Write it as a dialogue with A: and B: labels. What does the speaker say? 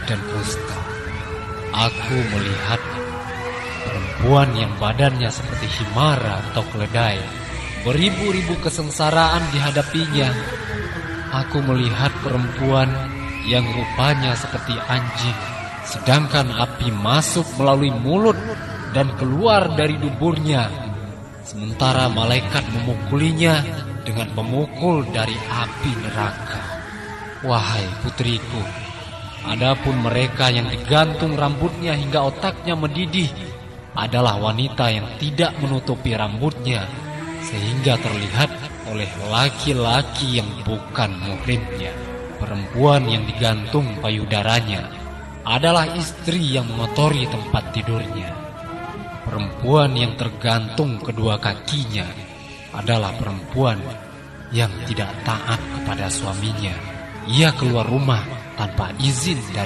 A: dan kusta. Aku melihat perempuan yang badannya seperti himara atau keledai. Beribu-ribu kesengsaraan dihadapinya. Aku melihat perempuan yang rupanya seperti anjing, sedangkan api masuk melalui mulut dan keluar dari duburnya, sementara malaikat memukulinya dengan pemukul dari api neraka. Wahai putriku, adapun mereka yang digantung rambutnya hingga otaknya mendidih adalah wanita yang tidak menutupi rambutnya sehingga terlihat oleh laki-laki yang bukan muhrimnya. Perempuan yang digantung payudaranya adalah istri yang mengotori tempat tidurnya. Perempuan yang tergantung kedua kakinya adalah perempuan yang tidak taat kepada suaminya. Ia keluar rumah tanpa izin dari